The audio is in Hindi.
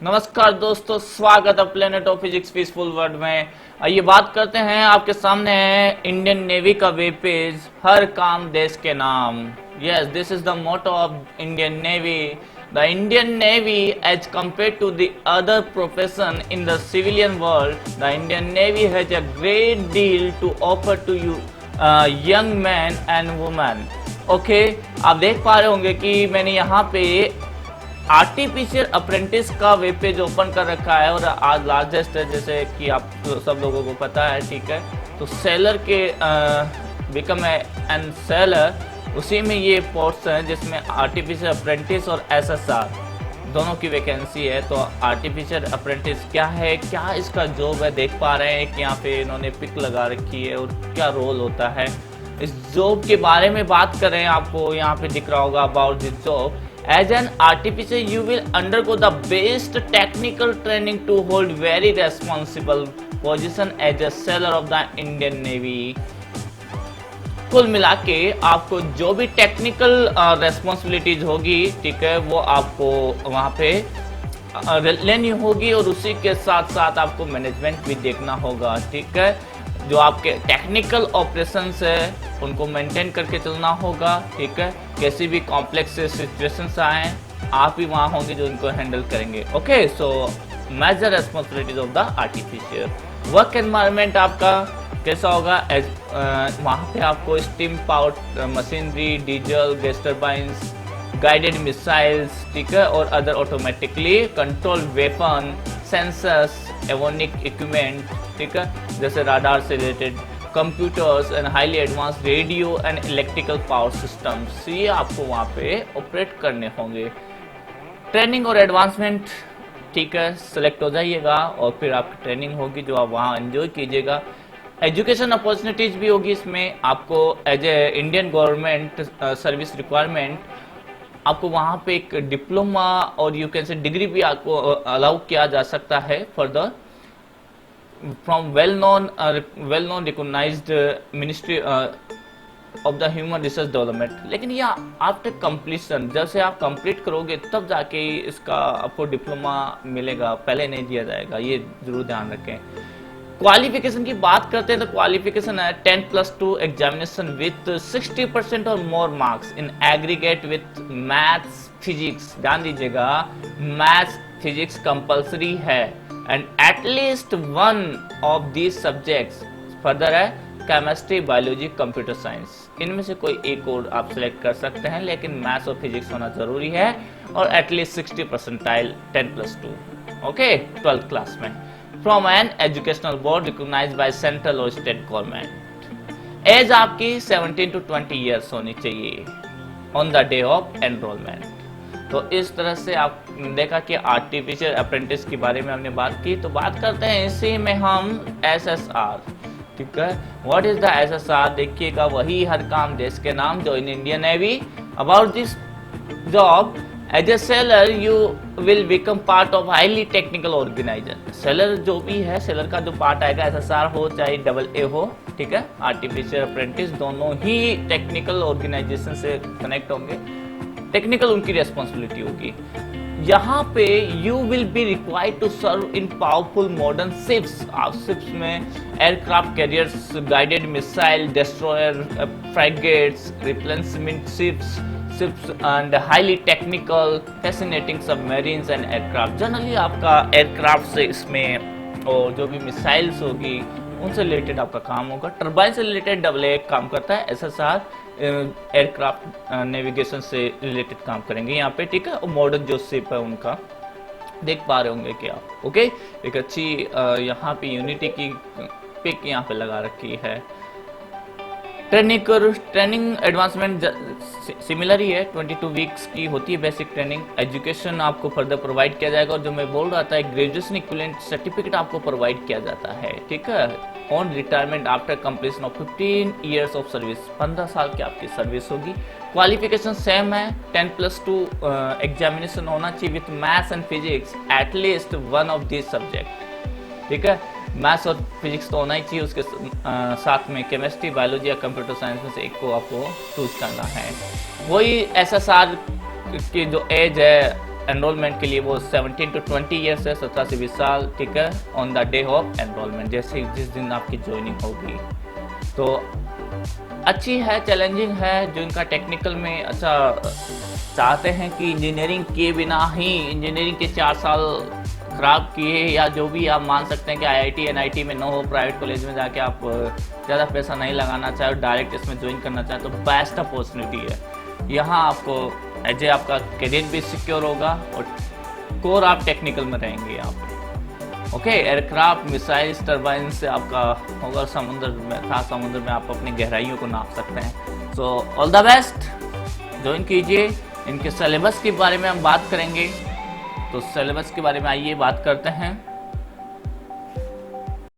नमस्कार दोस्तों, स्वागत है planet of physics peaceful world में। आइए बात करते हैं। आपके सामने है इंडियन नेवी का वेब पेज, हर काम देश के नाम। Yes, this is the motto of Indian navy. The Indian navy as compared to the other profession in the civilian world, the Indian Navy has a great deal to offer to you young men and women. Okay, आप देख पा रहे होंगे कि मैंने यहाँ पे आर्टिफिशियल अप्रेंटिस का वेब पेज ओपन कर रखा है और आज लार्जेस्ट है, जैसे कि आप सब लोगों को पता है। ठीक है, तो सेलर के बिकम एन सेलर, उसी में ये पोस्ट हैं जिसमें आर्टिफिशियल अप्रेंटिस और एसएसआर दोनों की वैकेंसी है। तो आर्टिफिशियल अप्रेंटिस क्या है, क्या इसका जॉब है, देख पा रहे हैं कि यहाँ पे इन्होंने पिक लगा रखी है और क्या रोल होता है। इस जॉब के बारे में बात करें, आपको यहाँ पे दिख रहा होगा about this job. As an artificer, you will undergo the best technical training to hold very responsible position as a sailor of the Indian Navy. कुल मिला के आपको जो भी टेक्निकल रेस्पॉन्सिबिलिटीज होगी, ठीक है, वो आपको वहाँ पे लेनी होगी और उसी के साथ साथ आपको मैनेजमेंट भी देखना होगा। ठीक है, जो आपके टेक्निकल ऑपरेशंस है उनको मेंटेन करके चलना होगा। ठीक है, कैसी भी कॉम्प्लेक्स सिचुएशंस आए, आप ही वहाँ होंगे जो इनको हैंडल करेंगे। Okay, so major responsibilities of the artificial work environment आपका कैसा होगा। वहाँ पे आपको steam powered machinery, diesel, gas turbines, guided missiles, ठीक है, और other automatically control weapon, sensors, avionic equipment, ठीक है, जैसे राडार से related computers and highly advance radio and electrical power systems, ये आपको वहाँ पे ऑपरेट करने होंगे। ट्रेनिंग और एडवांसमेंट, ठीक है, सेलेक्ट हो जाइएगा और फिर आपकी ट्रेनिंग होगी जो आप वहाँ एंजॉय कीजिएगा। एजुकेशन अपॉर्चुनिटीज भी होगी इसमें आपको। As a Indian government service requirement आपको वहाँ पे एक डिप्लोमा और यू कैन से डिग्री भी आपको अलाउ किया जा सकता है further from well known recognized ministry of the human resource development. लेकिन ये आफ्टर कंप्लीशन, जब से आप कंप्लीट करोगे तब जाके इसका आपको डिप्लोमा मिलेगा, पहले नहीं दिया जाएगा, ये जरूर ध्यान रखें। क्वालिफिकेशन की बात करते हैं तो क्वालिफिकेशन है 10+2 एग्जामिनेशन विथ 60% और more marks in aggregate with maths physics. ध्यान दीजिएगा, मैथ्स फिजिक्स कंपल्सरी है and at least one of these subjects. Further है केमिस्ट्री, बायोलॉजी, कंप्यूटर साइंस, इनमें से कोई एक और आप सिलेक्ट कर सकते हैं, लेकिन मैथ्स और फिजिक्स होना जरूरी है और at least 60 percentile 10+2, okay, 12th class में from an educational board recognised by central और स्टेट गवर्नमेंट। एज आपकी 17 to 20 ईयर्स होनी चाहिए on the day of enrolment. तो इस तरह से आप देखा कि आर्टिफिशियल अप्रेंटिस के बारे में हमने बात की। तो बात करते हैं इसी में हम एसएसआर, ठीक है। व्हाट इज द एसएसआर, देखिएगा, वही हर काम देश के नाम जो in Indian navy. About this job, as a sailor you will become part of highly technical organization. Sailor जो भी है, सेलर का जो पार्ट आएगा, एसएसआर हो चाहे AA हो, ठीक है, आर्टिफिशियल अप्रेंटिस दोनों ही टेक्निकल ऑर्गेनाइजेशन से कनेक्ट होंगे, टेक्निकल उनकी रेस्पॉन्सिबिलिटी होगी। यहाँ पे you will be required to serve in powerful modern ships. आप शिप्स में aircraft carriers, guided missile, destroyer, frigates, replacement ships and highly technical fascinating submarines and aircraft. Generally आपका एयरक्राफ्ट से इसमें और जो भी मिसाइल्स होगी उनसे रिलेटेड आपका काम होगा। टर्बाइन से रिलेटेड AA काम करता है, एसएसआर एयरक्राफ्ट नेविगेशन से रिलेटेड काम करेंगे यहाँ पे, ठीक है। और मॉडर्न जो शिप है उनका देख पा रहे होंगे क्या, ओके। एक अच्छी यहाँ पे यूनिटी की पिक यहाँ पे लगा रखी है। ट्रेनिंग एडवांसमेंट सिमिलर ही है, 22 वीक्स की होती है बेसिक ट्रेनिंग। एजुकेशन आपको फर्दर प्रोवाइड किया जाएगा और जो मैं बोल रहा था, एक ग्रेजुएशन इक्विवेलेंट सर्टिफिकेट आपको प्रोवाइड किया जाता है, ठीक है, on retirement after completion of 15 years of service. 15 साल की आपकी सर्विस होगी। क्वालिफिकेशन सेम है, 10+2 एग्जामिनेशन होना चाहिए with maths and physics, at least one of this subject, ठीक है। मैथ्स और फिजिक्स तो होना ही चाहिए, उसके साथ में केमिस्ट्री, बायोलॉजी या कंप्यूटर साइंस में से एक को आपको चूज करना है। वही एसएसआर की जो एज है एनरोलमेंट के लिए वो 17 to 20 ईयर्स है, 17 से 20 साल, ठीक है, on the day of enrolment, जैसे जिस दिन आपकी ज्वाइनिंग होगी। तो अच्छी है, चैलेंजिंग है। जो इनका टेक्निकल में अच्छा चाहते हैं कि इंजीनियरिंग किए बिना ही इंजीनियरिंग के 4 साल खराब किए, या जो भी आप मान सकते हैं कि IIT NIT में न हो, प्राइवेट कॉलेज में जाके आप ज़्यादा पैसा नहीं लगाना चाहे और डायरेक्ट इसमें ज्वाइन करना चाहें तो बेस्ट अपॉर्चुनिटी है। यहाँ आपको एज ए आपका करियर भी सिक्योर होगा और कोर आप टेक्निकल में रहेंगे यहाँ पे। ओके, एयरक्राफ्ट, मिसाइल्स, टर्बाइन से आपका होगा समुद्र में, खास समुद्र में आप अपनी गहराइयों को नाप सकते हैं। So all the best, join कीजिए। इनके सिलेबस के बारे में हम बात करेंगे, तो सिलेबस के बारे में आइए बात करते हैं।